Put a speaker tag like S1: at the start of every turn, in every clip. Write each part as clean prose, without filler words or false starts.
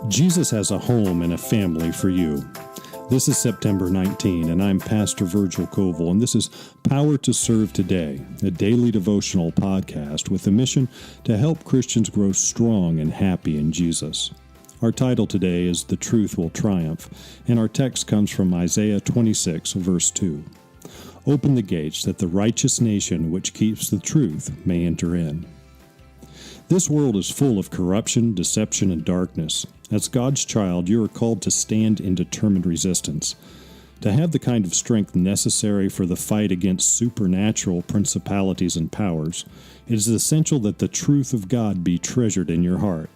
S1: Jesus has a home and a family for you. This is September 19, and I'm Pastor Virgil Koval, and this is Power to Serve Today, a daily devotional podcast with a mission to help Christians grow strong and happy in Jesus. Our title today is The Truth Will Triumph, and our text comes from Isaiah 26, verse 2. Open the gates that the righteous nation which keeps the truth may enter in. This world is full of corruption, deception, and darkness. As God's child, you are called to stand in determined resistance. To have the kind of strength necessary for the fight against supernatural principalities and powers, it is essential that the truth of God be treasured in your heart.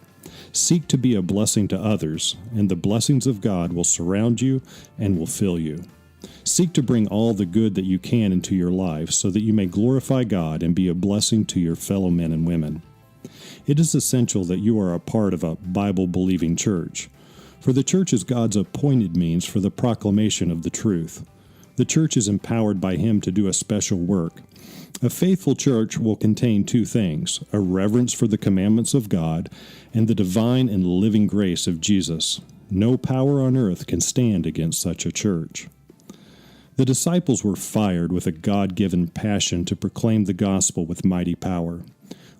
S1: Seek to be a blessing to others, and the blessings of God will surround you and will fill you. Seek to bring all the good that you can into your life so that you may glorify God and be a blessing to your fellow men and women. It is essential that you are a part of a Bible-believing church, for the church is God's appointed means for the proclamation of the truth. The church is empowered by Him to do a special work. A faithful church will contain two things: a reverence for the commandments of God and the divine and living grace of Jesus. No power on earth can stand against such a church. The disciples were fired with a God-given passion to proclaim the gospel with mighty power.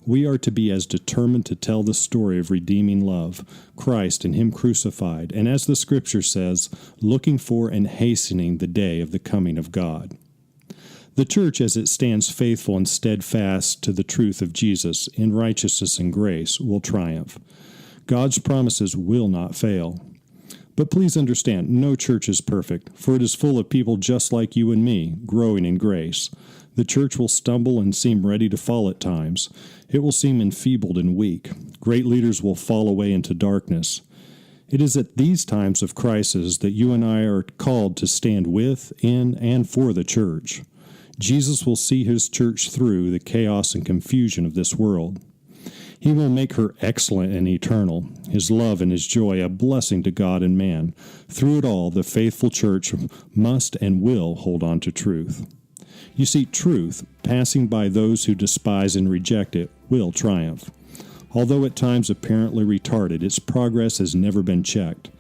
S1: We are to be as determined to tell the story of redeeming love, Christ and Him crucified, and as the Scripture says, looking for and hastening the day of the coming of God. The church, as it stands faithful and steadfast to the truth of Jesus in righteousness and grace, will triumph. God's promises will not fail. But please understand, no church is perfect, for it is full of people just like you and me, growing in grace. The church will stumble and seem ready to fall at times. It will seem enfeebled and weak. Great leaders will fall away into darkness. It is at these times of crisis that you and I are called to stand with, in, and for the church. Jesus will see His church through the chaos and confusion of this world. He will make her excellent and eternal, His love and His joy a blessing to God and man. Through it all, the faithful church must and will hold on to truth. You see, truth, passing by those who despise and reject it, will triumph. Although at times apparently retarded, its progress has never been checked.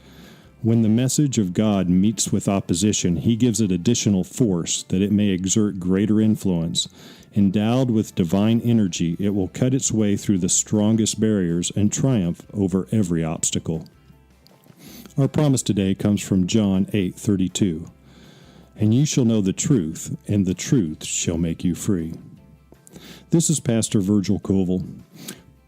S1: When the message of God meets with opposition, He gives it additional force that it may exert greater influence. Endowed with divine energy, it will cut its way through the strongest barriers and triumph over every obstacle. Our promise today comes from John 8:32. And ye shall know the truth, and the truth shall make you free. This is Pastor Virgil Koval.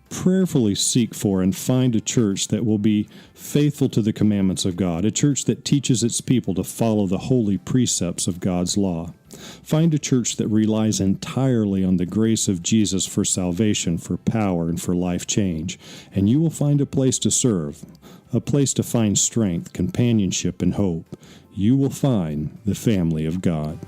S1: Prayerfully seek for and find a church that will be faithful to the commandments of God, a church that teaches its people to follow the holy precepts of God's law. Find a church that relies entirely on the grace of Jesus for salvation, for power, and for life change, and you will find a place to serve, a place to find strength, companionship, and hope. You will find the family of God.